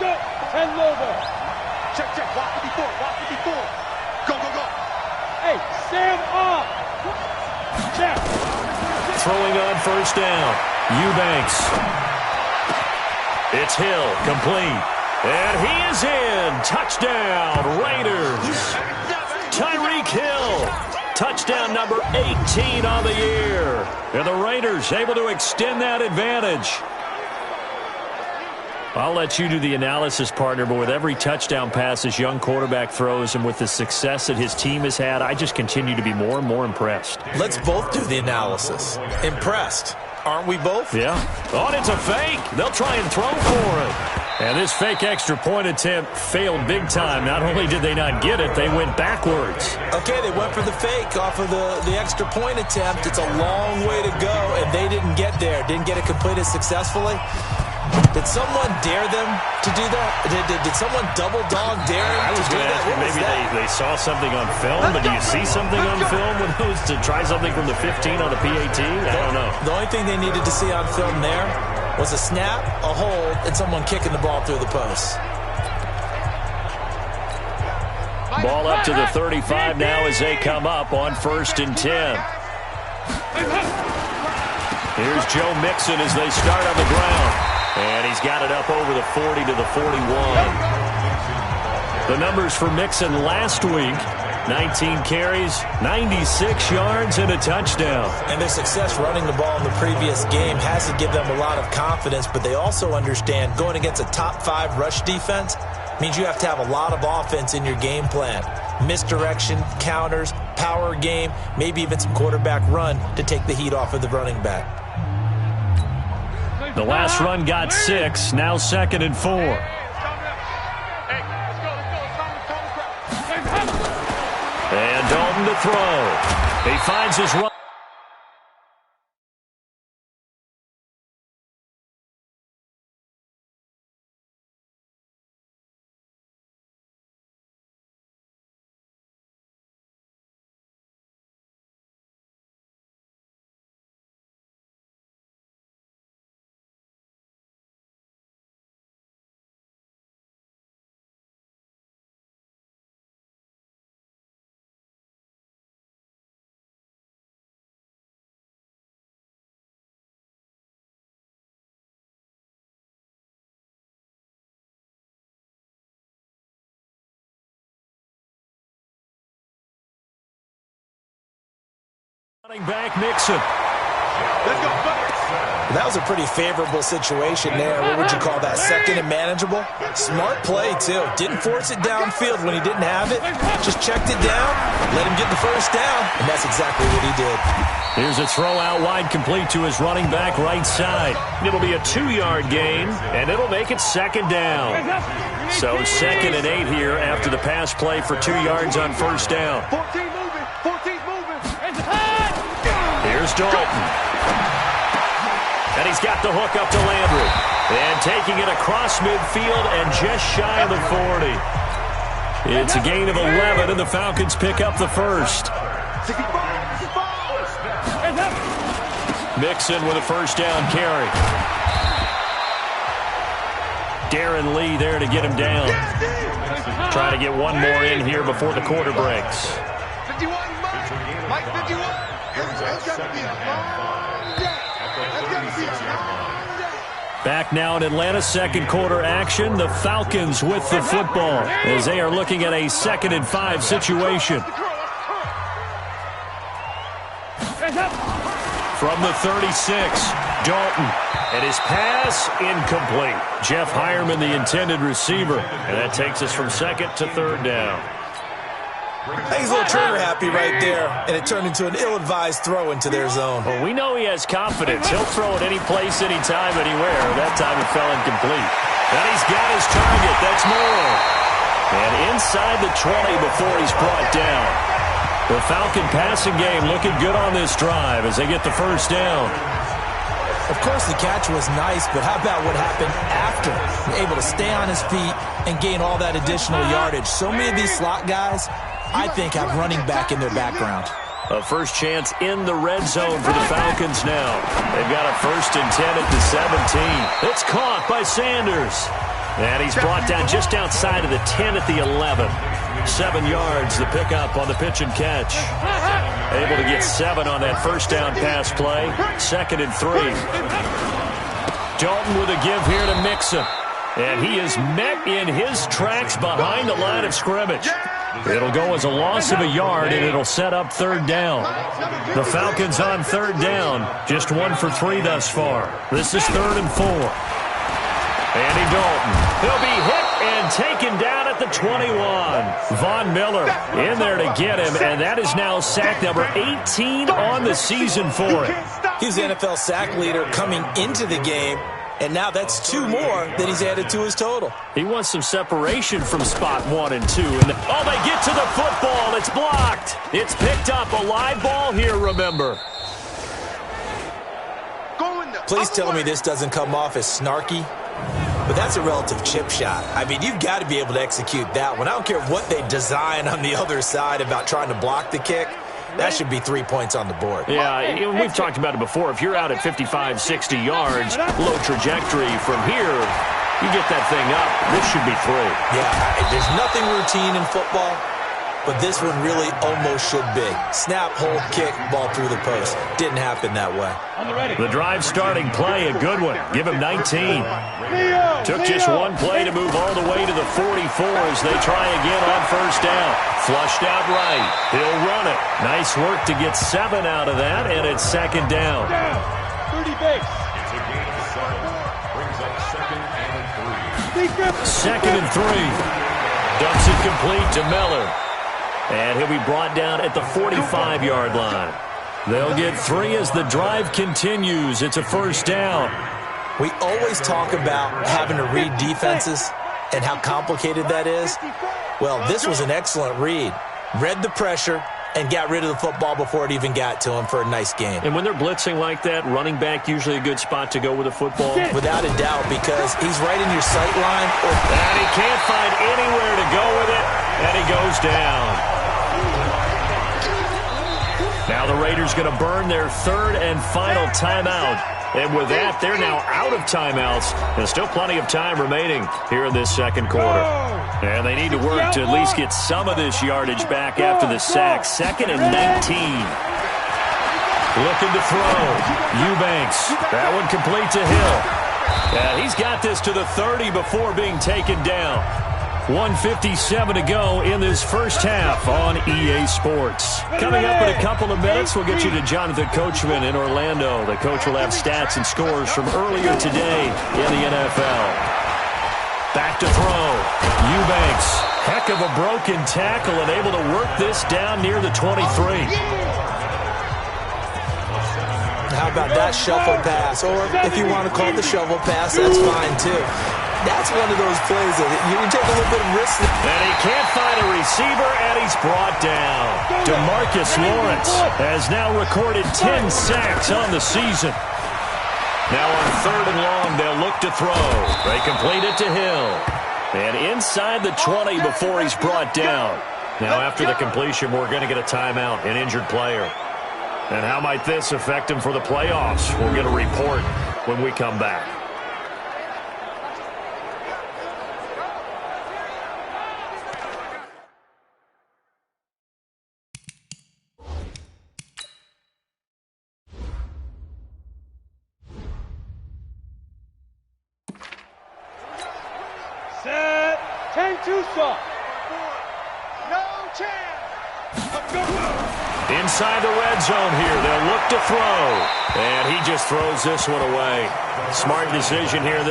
go. And over. Check, check. Watch it before. Watch it before. Go, go, go. Hey, Sam off. Check. Throwing on first down. Eubanks. It's Hill. Complete. And he is in. Touchdown, Raiders. Tyreek Hill. Touchdown number 18 on the year. And the Raiders able to extend that advantage. I'll let you do the analysis, partner, but with every touchdown pass this young quarterback throws and with the success that his team has had, I just continue to be more and more impressed. Let's both do the analysis. Impressed. Aren't we both? Yeah. Oh, it's a fake. They'll try and throw for it. And this fake extra point attempt failed big time. Not only did they not get it, they went backwards. Okay, they went for the fake off of the extra point attempt. It's a long way to go, and they didn't get there. Didn't get it completed successfully. Did someone dare them to do that? Did someone double dog dare them to do that? Maybe they saw something on film, but do you see something on film with those to try something from the 15 on the PAT? I don't know. The only thing they needed to see on film there was a snap, a hold, and someone kicking the ball through the post. Ball up to the 35 now as they come up on 1st and 10. Here's Joe Mixon as they start on the ground. And he's got it up over the 40 to the 41. The numbers for Mixon last week: 19 carries, 96 yards, and a touchdown. And their success running the ball in the previous game has to give them a lot of confidence, but they also understand going against a top 5 rush defense means you have to have a lot of offense in your game plan. Misdirection, counters, power game, maybe even some quarterback run to take the heat off of the running back. The last run got 6, now 2nd and 4. And Dalton to throw. He finds his run. Running back Mixon. Let's go. That was a pretty favorable situation there. What would you call that? 2nd and manageable? Smart play, too. Didn't force it downfield when he didn't have it. Just checked it down, let him get the first down, and that's exactly what he did. Here's a throw out wide, complete to his running back right side. It'll be a 2-yard gain, and it'll make it 2nd down. So 2nd and 8 here after the pass play for 2 yards on 1st down. 14 moving. 14 moving. Here's Dalton. And he's got the hook up to Landry. And taking it across midfield and just shy of the 40. It's a gain of 11, and the Falcons pick up the first. Mixon with a first down carry. Darren Lee there to get him down. Trying to get one more in here before the quarter breaks. 51, Mike 51. That's got to be a long day. That's got to be a long day. Back now in Atlanta, second quarter action. The Falcons with the football as they are looking at a 2nd and 5 situation. From the 36, Dalton. And his pass incomplete. Jeff Hireman, the intended receiver. And that takes us from 2nd to 3rd down. I think he's a little trigger happy right there, and it turned into an ill-advised throw into their zone. Well, we know he has confidence. He'll throw it any place, anytime, anywhere. That time it fell incomplete. And he's got his target. That's more. And inside the 20 before he's brought down. The Falcon passing game looking good on this drive as they get the first down. Of course, the catch was nice, but how about what happened after? Able to stay on his feet and gain all that additional yardage. So many of these slot guys, I think, have running back in their background. A first chance in the red zone for the Falcons now. They've got a 1st and 10 at the 17. It's caught by Sanders. And he's brought down just outside of the 10 at the 11. 7 yards, the pickup on the pitch and catch. Able to get 7 on that first down pass play. 2nd and 3. Dalton with a give here to Mixon. And he is met in his tracks behind the line of scrimmage. It'll go as a loss of a yard, and it'll set up 3rd down. The Falcons on 3rd down. Just 1 for 3 thus far. This is 3rd and 4. Andy Dalton. He'll be hit and taken down at the 21. Von Miller in there to get him, and that is now sack number 18 on the season for him. He's the NFL sack leader coming into the game, and now that's 2 more that he's added to his total. He wants some separation from spot 1 and 2. And they get to the football. It's blocked. It's picked up. A live ball here, remember. Please tell me this doesn't come off as snarky. But that's a relative chip shot. I mean, you've got to be able to execute that one. I don't care what they design on the other side about trying to block the kick. That should be 3 points on the board. Yeah, we've talked about it before. If you're out at 55, 60 yards, low trajectory from here, you get that thing up. This should be 3. Yeah, there's nothing routine in football, but this one really almost should be. Snap, hold, kick, ball through the post. Didn't happen that way. The drive starting play, a good one. Give him 19. Took just 1 play to move all the way to the 44 as they try again on 1st down. Flushed out right. He'll run it. Nice work to get 7 out of that, and it's 2nd down. 30 base. 2nd and 3. Dumps it complete to Miller. And he'll be brought down at the 45-yard line. They'll get 3 as the drive continues. It's a 1st down. We always talk about having to read defenses and how complicated that is. Well, this was an excellent read. Read the pressure and got rid of the football before it even got to him for a nice game. And when they're blitzing like that, running back usually a good spot to go with the football. Without a doubt, because he's right in your sight line. And he can't find anywhere to go with it, and he goes down. Now the Raiders going to burn their 3rd and final timeout. And with that, they're now out of timeouts. There's still plenty of time remaining here in this 2nd quarter. And they need to work to at least get some of this yardage back after the sack. 2nd and 19. Looking to throw. Eubanks. That one complete to Hill. And he's got this to the 30 before being taken down. 1:57 to go in this first half on EA Sports. Coming up in a couple of minutes, we'll get you to Jonathan Coachman in Orlando. The coach will have stats and scores from earlier today in the NFL. Back to throw. Eubanks. Heck of a broken tackle and able to work this down near the 23. How about that shuffle pass? Or if you want to call it the shovel pass, that's fine too. That's one of those plays that you take a little bit of risk. And he can't find a receiver, and he's brought down. DeMarcus Lawrence has now recorded 10 sacks on the season. Now on 3rd and long, they'll look to throw. They complete it to Hill. And inside the 20 before he's brought down. Now after the completion, we're going to get a timeout, an injured player. And how might this affect him for the playoffs? We'll get a report when we come back. Set. 10-2 soft. No chance. Inside the red zone here, they'll look to throw. And he just throws this one away. Smart decision here.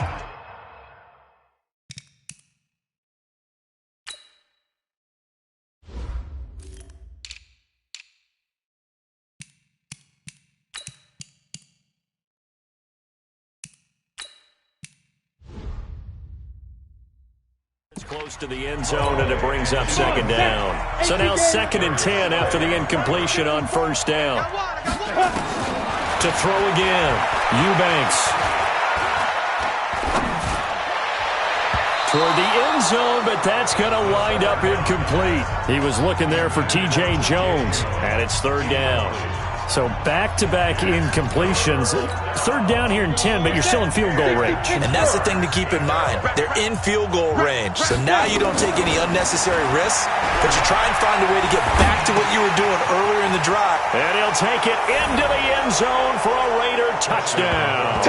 It's close to the end zone, and it brings up 2nd down. So now 2nd and 10 after the incompletion on 1st down. To throw again, Eubanks. Toward the end zone, but that's going to wind up incomplete. He was looking there for T.J. Jones, and it's 3rd down. So back-to-back incompletions. Third down here in 10, but you're still in field goal range. And that's the thing to keep in mind. They're in field goal range. So now you don't take any unnecessary risks, but you try and find a way to get back to what you were doing earlier in the drive. And he'll take it into the end zone for a Raider touchdown.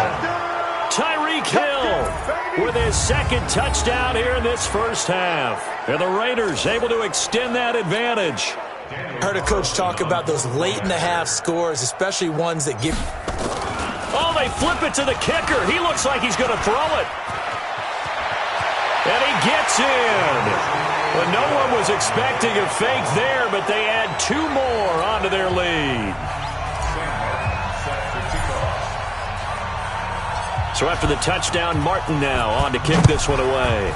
Tyreek Hill with his second touchdown here in this first half. And the Raiders able to extend that advantage. Heard a coach talk about those late-in-the-half scores, especially ones that give... Oh, they flip it to the kicker. He looks like he's going to throw it. And he gets in. Well, no one was expecting a fake there, but they add 2 more onto their lead. So after the touchdown, Martin now on to kick this one away.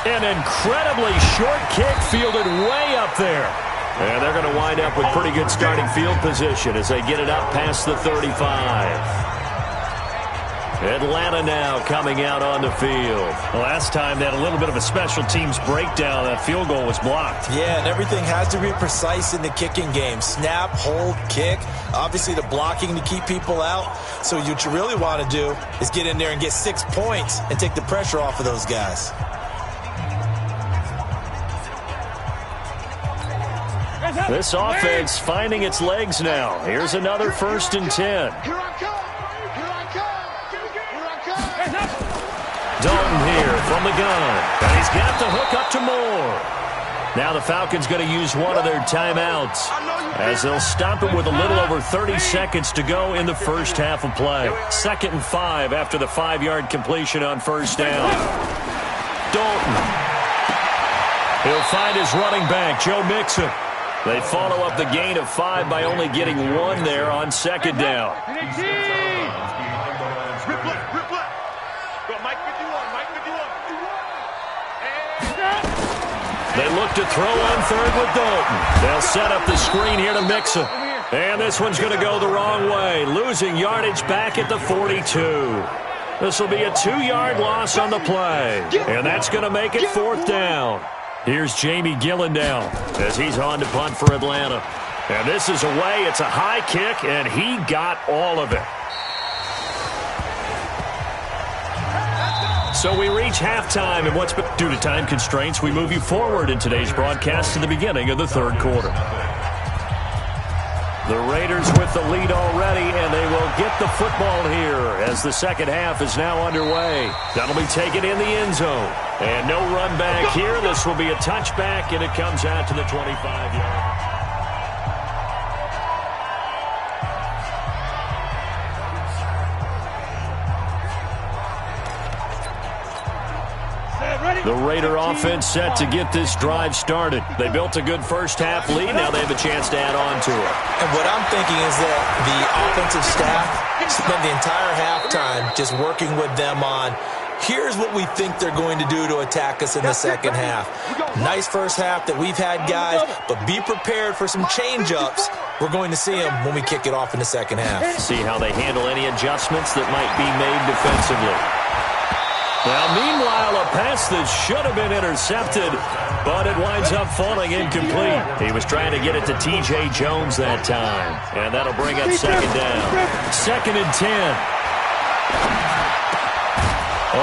An incredibly short kick fielded way up there. And they're going to wind up with pretty good starting field position as they get it up past the 35. Atlanta now coming out on the field. Last time they had a little bit of a special teams breakdown. That field goal was blocked. Yeah, and everything has to be precise in the kicking game. Snap, hold, kick. Obviously the blocking to keep people out. So what you really want to do is get in there and get 6 points and take the pressure off of those guys. This offense finding its legs now. Here's another 1st and 10. Here I come. Here I come. Here I come. Dalton here from the gun. And he's got the hook up to Moore. Now the Falcons going to use one of their timeouts as they'll stop it with a little over 30 seconds to go in the first half of play. 2nd and 5 after the 5-yard completion on 1st down. Dalton. He'll find his running back, Joe Mixon. They follow up the gain of 5 by only getting 1 there on 2nd down. They look to throw on 3rd with Dalton. They'll set up the screen here to Mixon. And this one's going to go the wrong way, losing yardage back at the 42. This will be a 2-yard loss on the play. And that's going to make it 4th down. Here's Jamie Gillen now as he's on to punt for Atlanta. And this is away. It's a high kick, and he got all of it. So we reach halftime, and what's been due to time constraints, we move you forward in today's broadcast to the beginning of the 3rd quarter. The Raiders with the lead already, and they will get the football here as the 2nd half is now underway. That'll be taken in the end zone. And no run back here. This will be a touchback, and it comes out to the 25-yard. The Raider offense set to get this drive started. They built a good first half lead. Now they have a chance to add on to it. And what I'm thinking is that the offensive staff spent the entire halftime just working with them on, here's what we think they're going to do to attack us in the 2nd half. Nice first half that we've had, guys, but be prepared for some change-ups. We're going to see them when we kick it off in the 2nd half. See how they handle any adjustments that might be made defensively. Now, meanwhile, a pass that should have been intercepted, but it winds up falling incomplete. He was trying to get it to T.J. Jones that time, and that'll bring up 2nd down. 2nd and 10.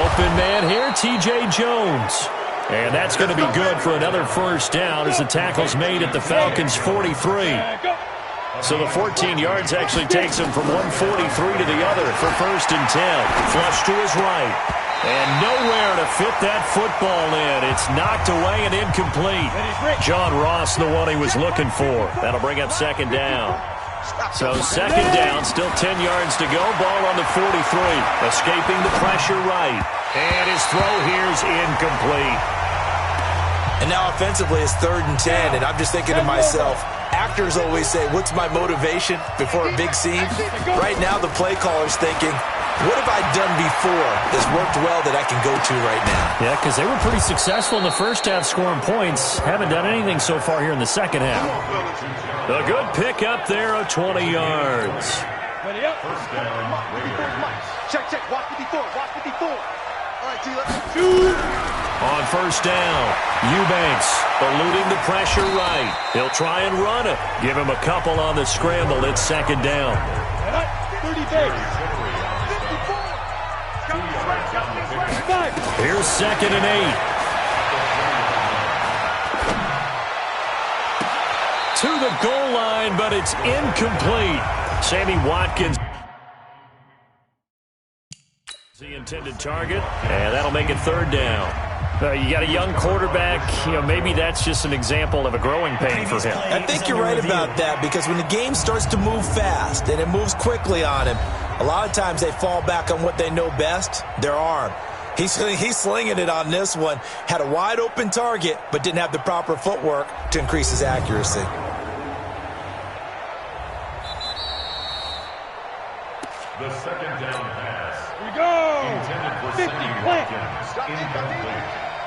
Open man here, T.J. Jones. And that's going to be good for another 1st down as the tackle's made at the Falcons' 43. So the 14 yards actually takes him from 143 to the other for 1st and 10. Flush to his right. And nowhere to fit that football in. It's knocked away and incomplete. John Ross, the one he was looking for. That'll bring up 2nd down. So 2nd down, still 10 yards to go. Ball on the 43. Escaping the pressure right. And his throw here's incomplete. And now offensively it's 3rd and 10. And I'm just thinking to myself, actors always say, what's my motivation before a big scene? Right now the play caller's thinking, what have I done before that's worked well that I can go to right now? Yeah, because they were pretty successful in the first half scoring points. Haven't done anything so far here in the 2nd half. A good pick up there of 20 yards. Ready up. Check, check. Watch 54. Watch 54. All right, Two. On first down, Eubanks eluding the pressure right. He'll try and run it. Give him a couple on the scramble. It's second down. 30 base. Here's second and 8. To the goal line, but it's incomplete. Sammy Watkins, the intended target, and that'll make it third down. You got a young quarterback. Maybe that's just an example of a growing pain for him. I think you're right about that, because when the game starts to move fast and it moves quickly on him, a lot of times they fall back on what they know best, their arm. He's slinging it on this one. Had a wide open target, but didn't have the proper footwork to increase his accuracy. The second down pass. Here we go. 50, plant.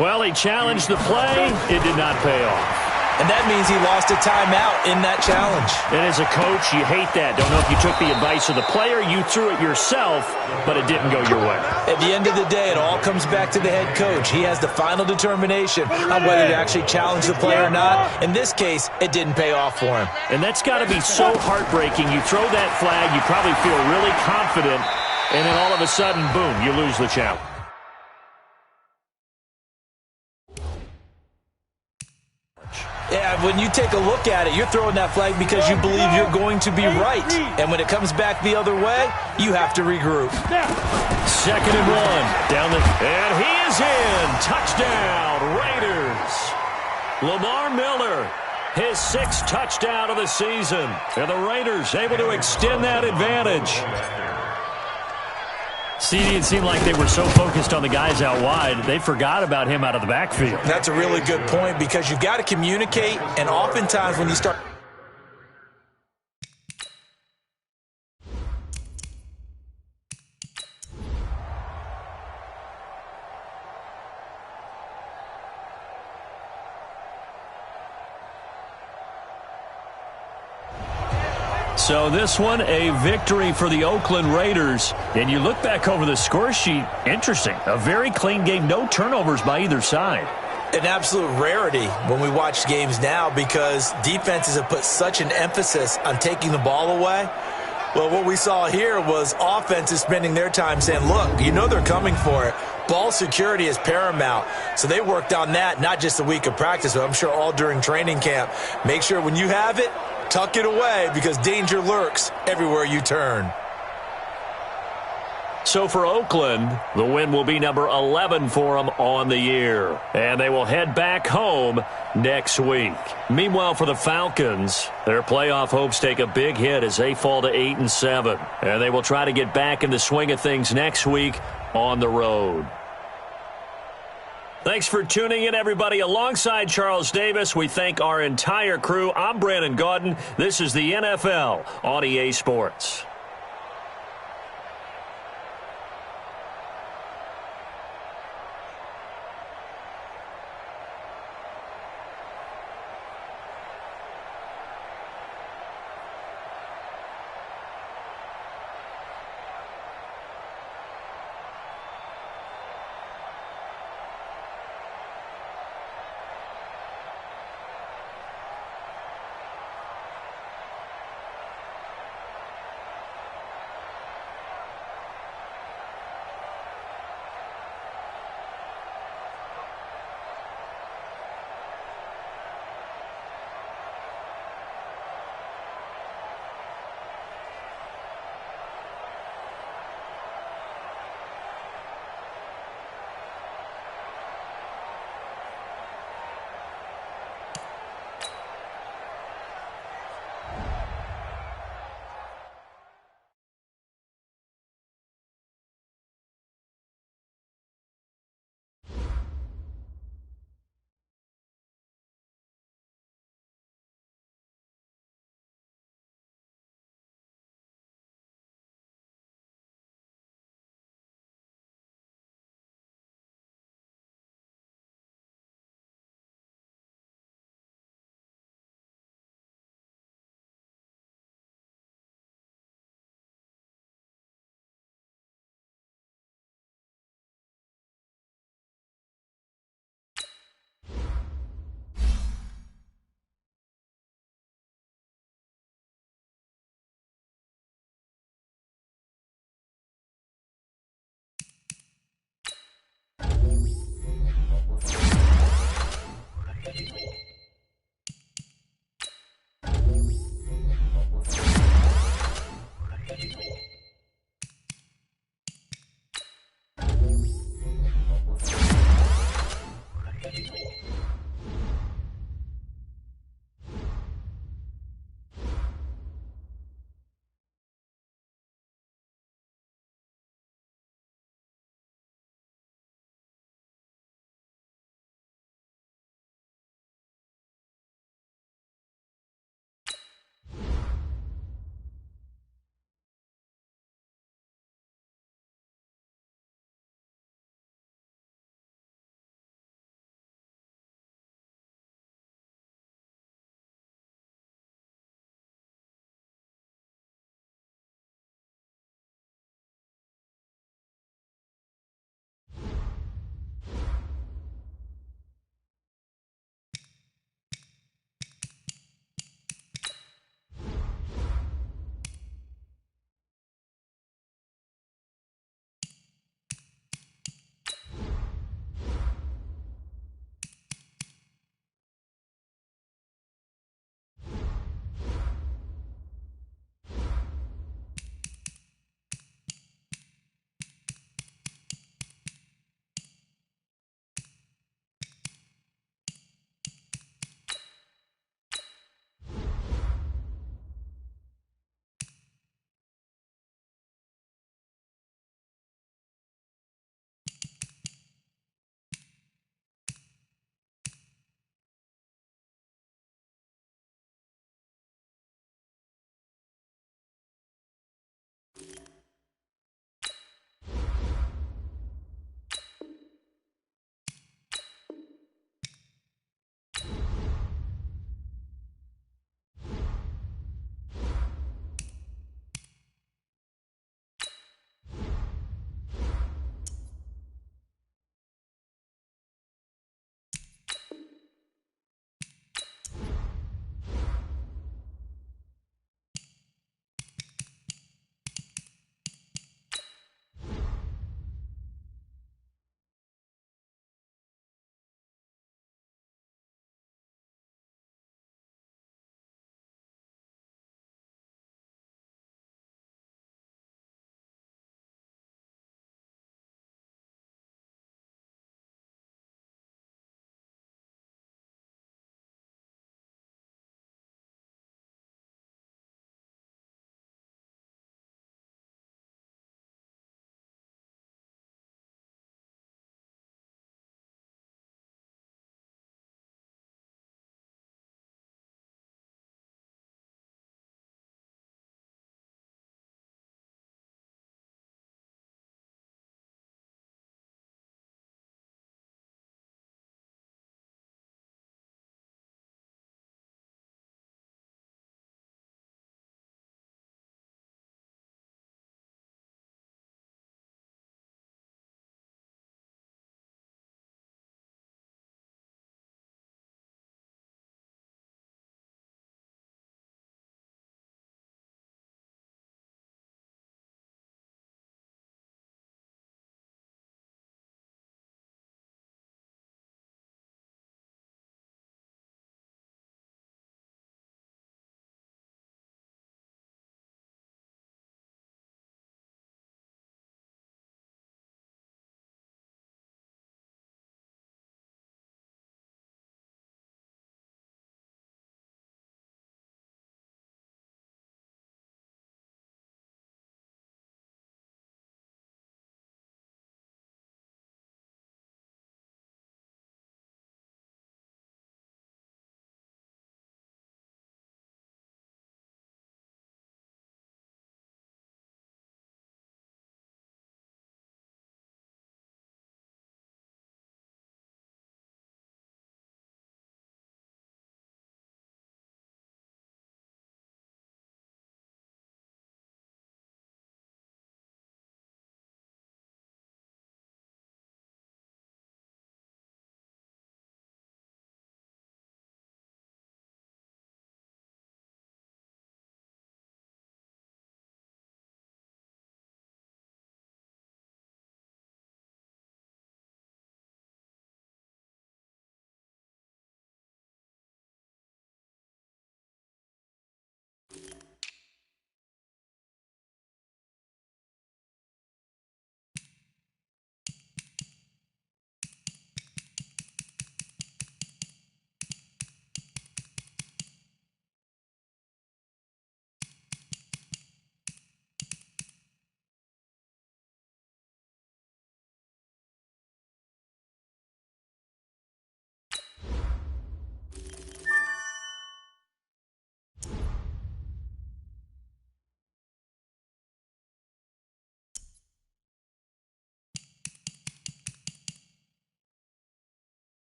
Well, he challenged the play. It did not pay off. And that means he lost a timeout in that challenge. And as a coach, you hate that. Don't know if you took the advice of the player, you threw it yourself, but it didn't go your way. At the end of the day, it all comes back to the head coach. He has the final determination on whether to actually challenge the play or not. In this case, it didn't pay off for him. And that's got to be so heartbreaking. You throw that flag, you probably feel really confident, and then all of a sudden, boom, you lose the challenge. Yeah, when you take a look at it, you're throwing that flag because you believe you're going to be right. And when it comes back the other way, you have to regroup. Second and 1. And he is in. Touchdown, Raiders. Lamar Miller, his 6th touchdown of the season. And the Raiders able to extend that advantage. CD, it seemed like they were so focused on the guys out wide, they forgot about him out of the backfield. That's a really good point, because you've got to communicate, and oftentimes when you start... So this one, a victory for the Oakland Raiders. And you look back over the score sheet, interesting. A very clean game, no turnovers by either side. An absolute rarity when we watch games now, because defenses have put such an emphasis on taking the ball away. Well, what we saw here was offenses spending their time saying, look, they're coming for it. Ball security is paramount. So they worked on that, not just a week of practice, but I'm sure all during training camp. Make sure when you have it, tuck it away, because danger lurks everywhere you turn. So for Oakland, the win will be number 11 for them on the year. And they will head back home next week. Meanwhile, for the Falcons, their playoff hopes take a big hit as they fall to 8-7. And they will try to get back in the swing of things next week on the road. Thanks for tuning in, everybody. Alongside Charles Davis, we thank our entire crew. I'm Brandon Gaudin. This is the NFL on EA Sports.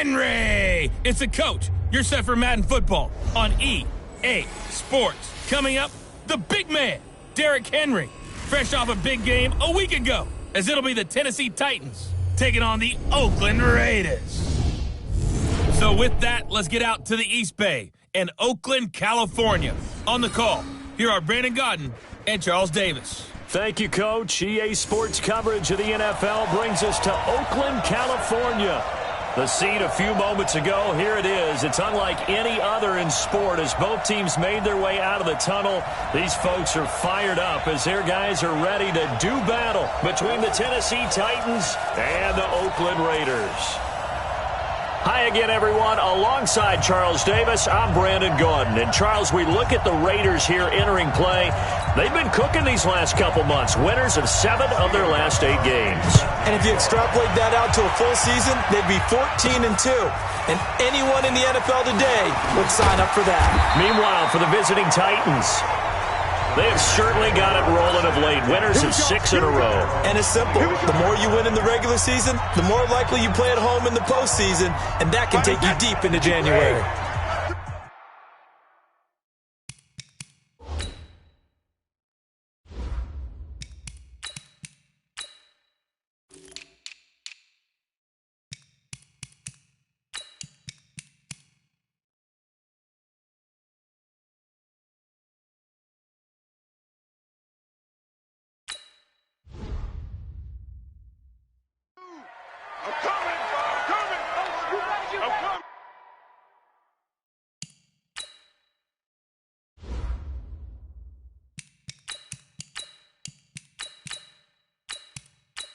Henry. It's a coach. You're set for Madden football on EA Sports. Coming up, the big man, Derrick Henry, fresh off a big game a week ago, as it'll be the Tennessee Titans taking on the Oakland Raiders. So with that, let's get out to the East Bay and Oakland, California. On the call, here are Brandon Gaudin and Charles Davis. Thank you, Coach. EA Sports coverage of the NFL brings us to Oakland, California. The scene a few moments ago, here it is. It's unlike any other in sport as both teams made their way out of the tunnel. These folks are fired up as their guys are ready to do battle between the Tennessee Titans and the Oakland Raiders. Hi again, everyone. Alongside Charles Davis, I'm Brandon Gaudin. And, Charles, we look at the Raiders here entering play. They've been cooking these last couple months, winners of 7 of their last 8 games. And if you extrapolate that out to a full season, they'd be 14-2. And anyone in the NFL today would sign up for that. Meanwhile, for the visiting Titans, they have certainly got it rolling of late. Winners of 6 in a row. And it's simple. The more you win in the regular season, the more likely you play at home in the postseason, and that can take you deep into January.